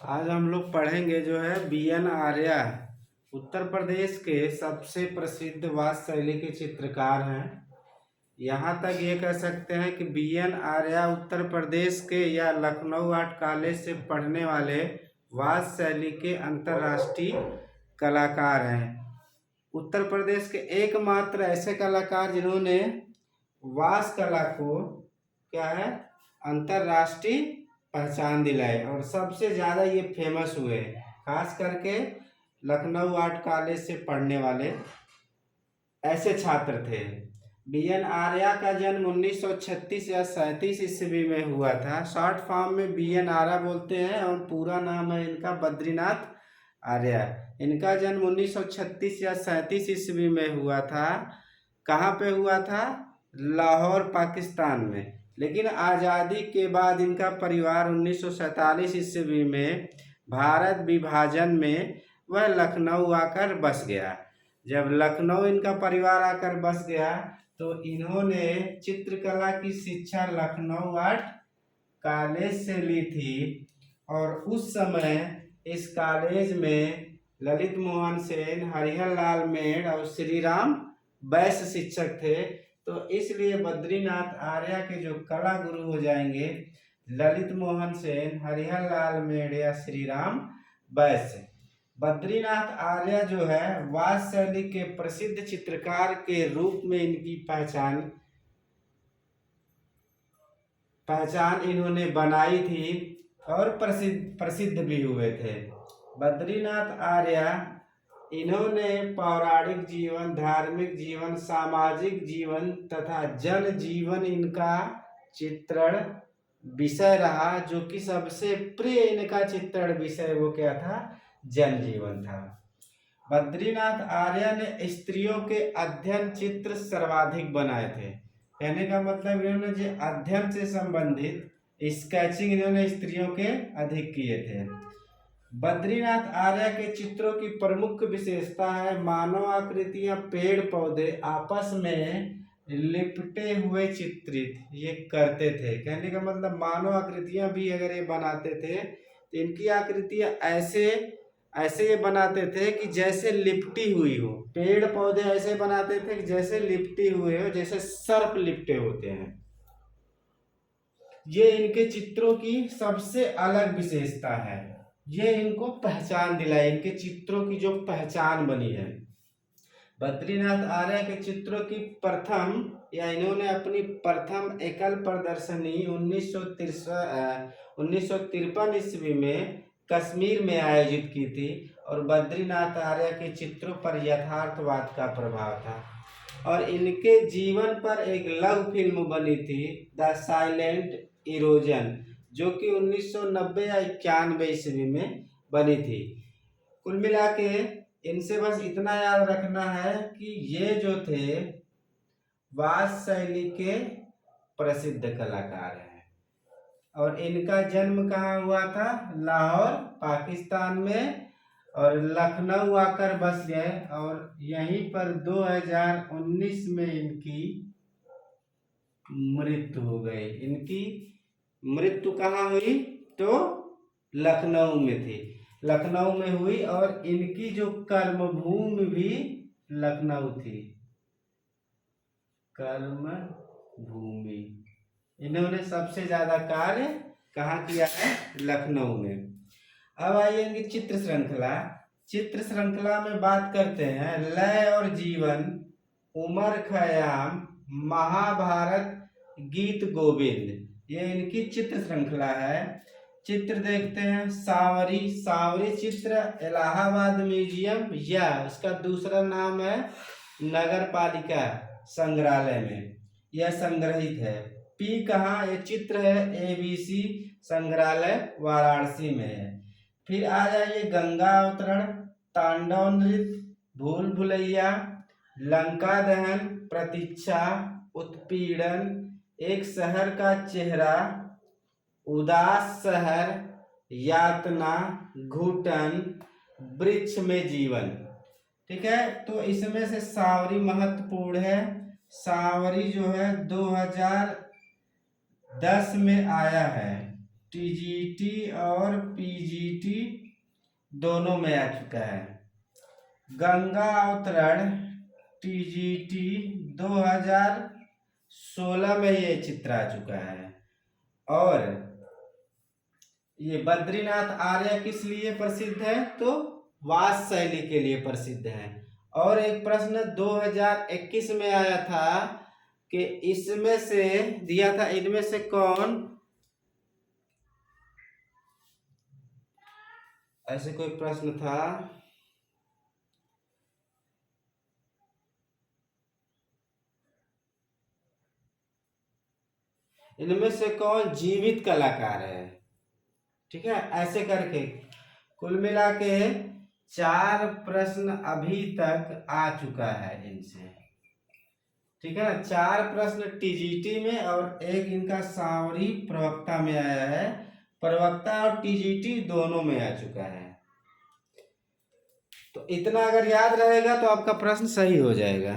आज हम लोग पढ़ेंगे जो है बी.एन. आर्या उत्तर प्रदेश के सबसे प्रसिद्ध वास्तु शैली के चित्रकार हैं। यहाँ तक ये कह सकते हैं कि बी.एन. आर्या उत्तर प्रदेश के या लखनऊ आर्ट कॉलेज से पढ़ने वाले वास्तु शैली के अंतर्राष्ट्रीय कलाकार हैं। उत्तर प्रदेश के एकमात्र ऐसे कलाकार जिन्होंने वास्तु कला को क्या है अंतर्राष्ट्रीय पहचान दिलाई और सबसे ज़्यादा ये फेमस हुए, खास करके लखनऊ आर्ट कॉलेज से पढ़ने वाले ऐसे छात्र थे। बी.एन. आर्या का जन्म 1936 या 37 ईस्वी में हुआ था। शॉर्ट फॉर्म में बी.एन. आर्या बोलते हैं और पूरा नाम है इनका बद्रीनाथ आर्या। इनका जन्म 1936 या 37 ईस्वी में हुआ था। कहाँ पे हुआ था? लाहौर, पाकिस्तान में। लेकिन आज़ादी के बाद इनका परिवार 1947 ईस्वी में भारत विभाजन में वह लखनऊ आकर बस गया। जब लखनऊ इनका परिवार आकर बस गया तो इन्होंने चित्रकला की शिक्षा लखनऊ आर्ट कॉलेज से ली थी और उस समय इस कॉलेज में ललित मोहन सेन, हरिहर लाल मेड़ और श्री राम बैस शिक्षक थे। तो इसलिए बद्रीनाथ आर्या के जो कला गुरु हो जाएंगे ललित मोहन सेन, हरिहर लाल मेड़ या श्री राम बैस। बद्रीनाथ आर्या जो है वास्तु शैली के प्रसिद्ध चित्रकार के रूप में इनकी पहचान इन्होंने बनाई थी और प्रसिद्ध भी हुए थे। बद्रीनाथ आर्या इन्होंने पौराणिक जीवन, धार्मिक जीवन, सामाजिक जीवन तथा जन जीवन इनका चित्रण विषय रहा। जो कि सबसे प्रिय इनका चित्रण विषय वो क्या था? जन जीवन था। बद्रीनाथ आर्या ने स्त्रियों के अध्ययन चित्र सर्वाधिक बनाए थे। कहने का मतलब इन्होंने जो अध्ययन से संबंधित स्केचिंग इन्होंने स्त्रियों के अधिक किए थे। बद्रीनाथ आर्या के चित्रों की प्रमुख विशेषता है मानव आकृतियां, पेड़ पौधे आपस में लिपटे हुए चित्रित ये करते थे। कहने का मतलब मानव आकृतियां भी अगर ये बनाते थे तो इनकी आकृतियां ऐसे ये बनाते थे कि जैसे लिपटी हुई हो। पेड़ पौधे ऐसे बनाते थे कि जैसे लिपटी हुए हो, जैसे सर्प लिपटे होते हैं। ये इनके चित्रों की सबसे अलग विशेषता है। ये इनको पहचान दिलाई, इनके चित्रों की जो पहचान बनी है। बद्रीनाथ आर्या के चित्रों की प्रथम या इन्होंने अपनी प्रथम एकल प्रदर्शनी 1953 ईस्वी में कश्मीर में आयोजित की थी और बद्रीनाथ आर्या के चित्रों पर यथार्थवाद का प्रभाव था। और इनके जीवन पर एक लघु फिल्म बनी थी द साइलेंट इरोजन, जो कि 1990 या 91 ईस्वी में बनी थी। कुल मिला के इनसे बस इतना याद रखना है कि ये जो थे वास्तु शैली के प्रसिद्ध कलाकार हैं और इनका जन्म कहाँ हुआ था? लाहौर, पाकिस्तान में, और लखनऊ आकर बस गए और यहीं पर 2019 में इनकी मृत्यु हो गई। इनकी मृत्यु कहाँ हुई? तो लखनऊ में थी, लखनऊ में हुई और इनकी जो कर्मभूमि भी लखनऊ थी। कर्म भूमि इन्होंने सबसे ज्यादा कार्य कहाँ किया है? लखनऊ में। अब आइए चित्र श्रृंखला। चित्र श्रृंखला में बात करते हैं लय और जीवन, उमर खयाम, महाभारत, गीत गोविंद, ये इनकी चित्र श्रृंखला है। चित्र देखते हैं सांवरी चित्र इलाहाबाद म्यूजियम या उसका दूसरा नाम है नगर पालिका संग्रहालय में यह संग्रहित है। पी कहाँ? ये चित्र है ABC संग्रहालय वाराणसी में है। फिर आ जाइए गंगा अवतरण, तांडव नृत्य, भूल भुलैया, लंका दहन, प्रतीक्षा, उत्पीड़न, एक शहर का चेहरा, उदास शहर, यातना, घुटन, वृक्ष में जीवन। ठीक है, तो इसमें से सांवरी महत्वपूर्ण है। सांवरी जो है 2010 में आया है। टीजीटी और पीजीटी दोनों में आ चुका है। गंगा अवतरण टीजीटी 2016 में ये चित्र आ चुका है। और ये बद्रीनाथ आर्य किस लिए प्रसिद्ध है? तो वास्तु शैली के लिए प्रसिद्ध है। और एक प्रश्न 2021 में आया था कि इसमें से दिया था, इनमें से कौन, ऐसे कोई प्रश्न था, इनमें से कौन जीवित कलाकार है? ठीक है, ऐसे करके कुल मिला के 4 प्रश्न अभी तक आ चुका है इनसे। ठीक है ना, 4 प्रश्न टीजीटी में और एक इनका सांवरी प्रवक्ता में आया है। प्रवक्ता और टीजीटी दोनों में आ चुका है। तो इतना अगर याद रहेगा तो आपका प्रश्न सही हो जाएगा।